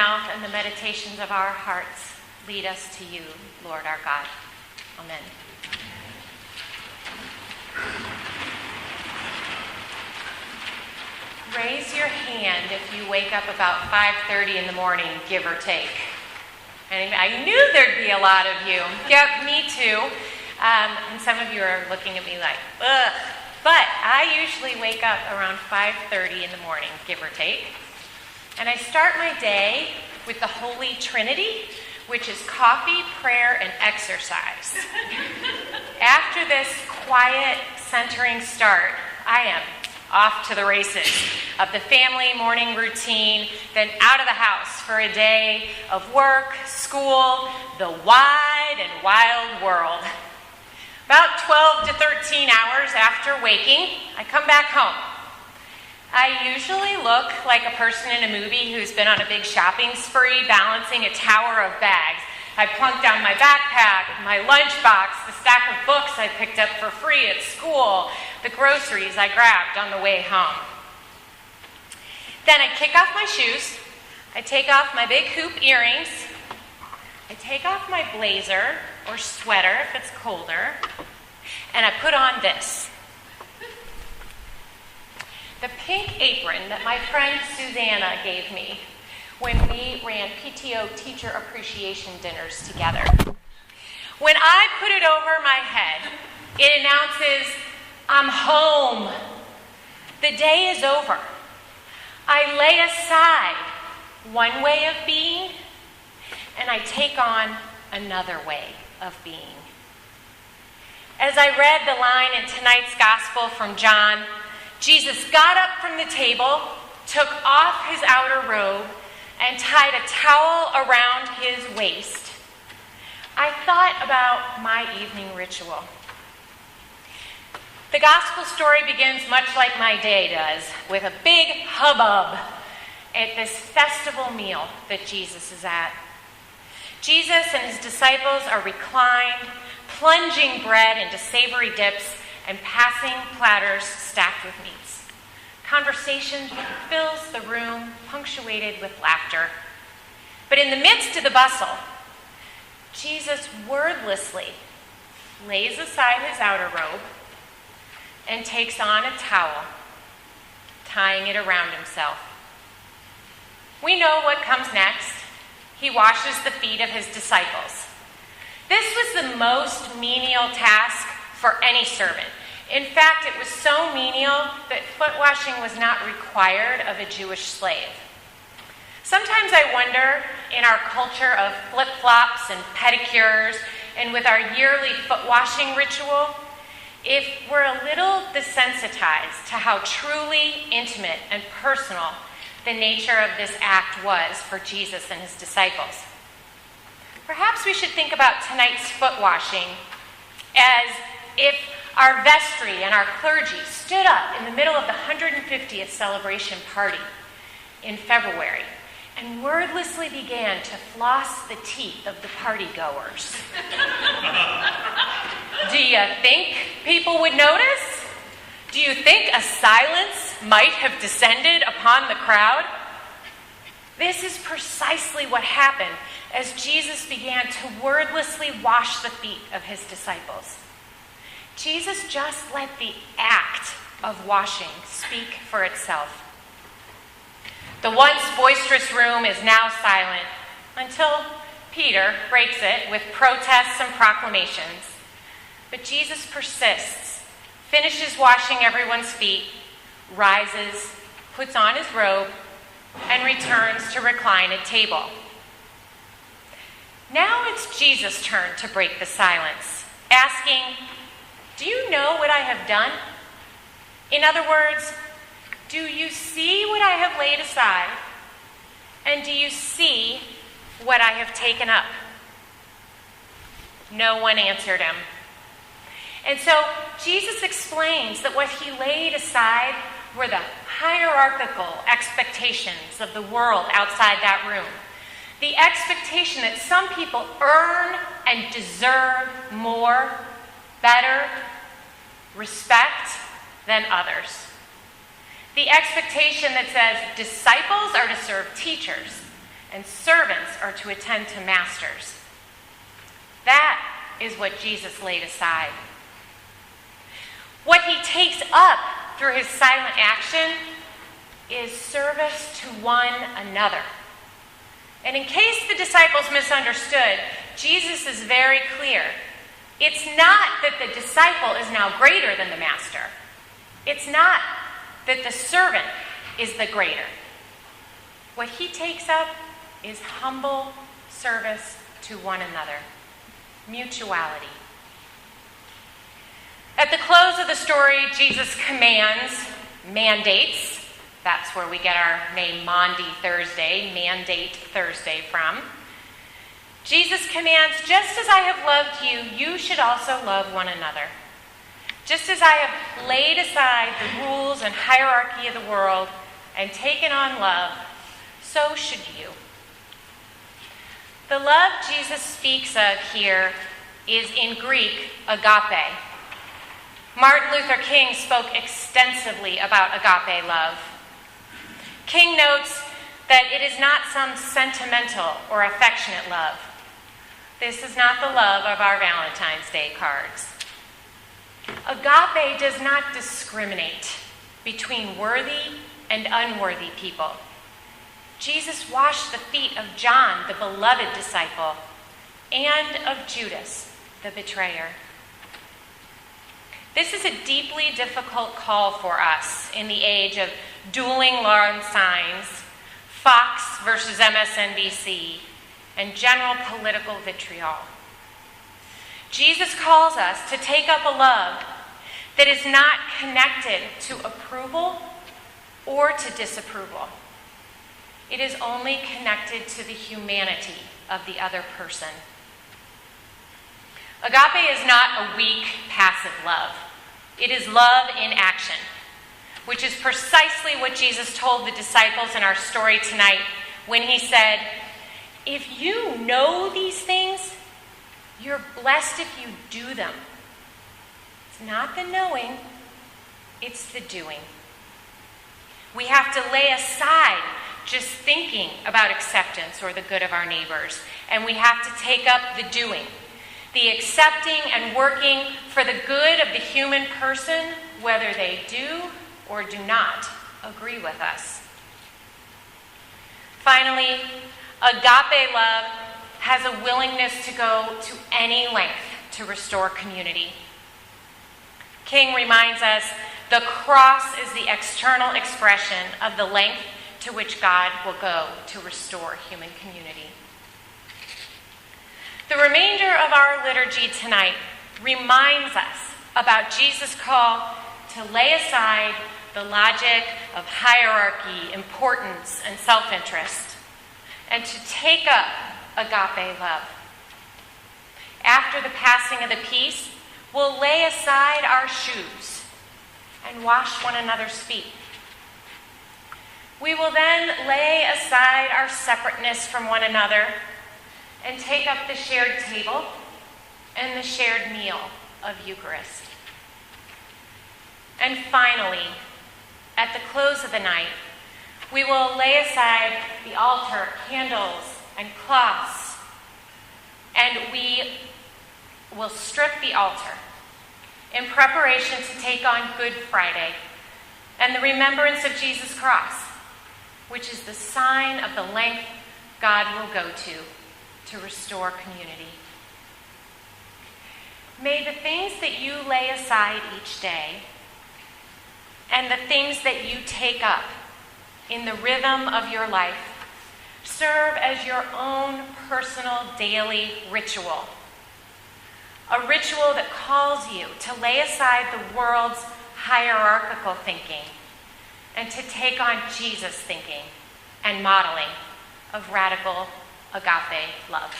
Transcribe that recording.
mouth and the meditations of our hearts lead us to you, Lord our God. Amen. Raise your hand if you wake up about 5:30 in the morning, give or take. And I knew there'd be a lot of you. Yep, me too. And some of you are looking at me like, ugh. But I usually wake up around 5:30 in the morning, give or take. And I start my day with the Holy Trinity, which is coffee, prayer, and exercise. After this quiet, centering start, I am off to the races of the family morning routine, then out of the house for a day of work, school, the wide and wild world. About 12 to 13 hours after waking, I come back home. I usually look like a person in a movie who's been on a big shopping spree balancing a tower of bags. I plunk down my backpack, my lunchbox, the stack of books I picked up for free at school, the groceries I grabbed on the way home. Then I kick off my shoes, I take off my big hoop earrings, I take off my blazer or sweater if it's colder, and I put on this. The pink apron that my friend Susanna gave me when we ran PTO teacher appreciation dinners together. When I put it over my head, it announces, I'm home. The day is over. I lay aside one way of being, and I take on another way of being. As I read the line in tonight's gospel from John, Jesus got up from the table, took off his outer robe, and tied a towel around his waist. I thought about my evening ritual. The gospel story begins much like my day does, with a big hubbub at this festival meal that Jesus is at. Jesus and his disciples are reclined, plunging bread into savory dips and passing platters stacked with meats. Conversation fills the room, punctuated with laughter. But in the midst of the bustle, Jesus wordlessly lays aside his outer robe and takes on a towel, tying it around himself. We know what comes next. He washes the feet of his disciples. This was the most menial task for any servant. In fact, it was so menial that foot washing was not required of a Jewish slave. Sometimes I wonder, in our culture of flip-flops and pedicures, and with our yearly foot washing ritual, if we're a little desensitized to how truly intimate and personal the nature of this act was for Jesus and his disciples. Perhaps we should think about tonight's foot washing as if our vestry and our clergy stood up in the middle of the 150th celebration party in February and wordlessly began to floss the teeth of the partygoers. Do you think people would notice? Do you think a silence might have descended upon the crowd? This is precisely what happened as Jesus began to wordlessly wash the feet of his disciples. Jesus just let the act of washing speak for itself. The once boisterous room is now silent until Peter breaks it with protests and proclamations. But Jesus persists, finishes washing everyone's feet, rises, puts on his robe, and returns to recline at table. Now it's Jesus' turn to break the silence, asking, "Do you know what I have done?" In other words, do you see what I have laid aside? And do you see what I have taken up? No one answered him. And so Jesus explains that what he laid aside were the hierarchical expectations of the world outside that room. The expectation that some people earn and deserve more, better, respect than others. The expectation that says disciples are to serve teachers, and servants are to attend to masters. That is what Jesus laid aside. What he takes up through his silent action is service to one another. And in case the disciples misunderstood, Jesus is very clear. It's not that the disciple is now greater than the master. It's not that the servant is the greater. What he takes up is humble service to one another, mutuality. At the close of the story, Jesus mandates, that's where we get our name Maundy Thursday, Mandate Thursday from. Jesus commands, just as I have loved you, you should also love one another. Just as I have laid aside the rules and hierarchy of the world and taken on love, so should you. The love Jesus speaks of here is in Greek, agape. Martin Luther King spoke extensively about agape love. King notes that it is not some sentimental or affectionate love. This is not the love of our Valentine's Day cards. Agape does not discriminate between worthy and unworthy people. Jesus washed the feet of John, the beloved disciple, and of Judas, the betrayer. This is a deeply difficult call for us in the age of dueling lawn signs, Fox versus MSNBC, and general political vitriol. Jesus calls us to take up a love that is not connected to approval or to disapproval. It is only connected to the humanity of the other person. Agape is not a weak, passive love. It is love in action, which is precisely what Jesus told the disciples in our story tonight when he said, if you know these things, you're blessed if you do them. It's not the knowing, it's the doing. We have to lay aside just thinking about acceptance or the good of our neighbors, and we have to take up the doing. The accepting and working for the good of the human person, whether they do or do not agree with us. Finally, agape love has a willingness to go to any length to restore community. King reminds us the cross is the external expression of the length to which God will go to restore human community. The remainder of our liturgy tonight reminds us about Jesus' call to lay aside the logic of hierarchy, importance, and self-interest, and to take up agape love. After the passing of the peace, we'll lay aside our shoes and wash one another's feet. We will then lay aside our separateness from one another and take up the shared table and the shared meal of Eucharist. And finally, at the close of the night, we will lay aside the altar, candles, and cloths, and we will strip the altar in preparation to take on Good Friday and the remembrance of Jesus' cross, which is the sign of the length God will go to restore community. May the things that you lay aside each day and the things that you take up in the rhythm of your life serve as your own personal daily ritual. A ritual that calls you to lay aside the world's hierarchical thinking and to take on Jesus' thinking and modeling of radical agape love.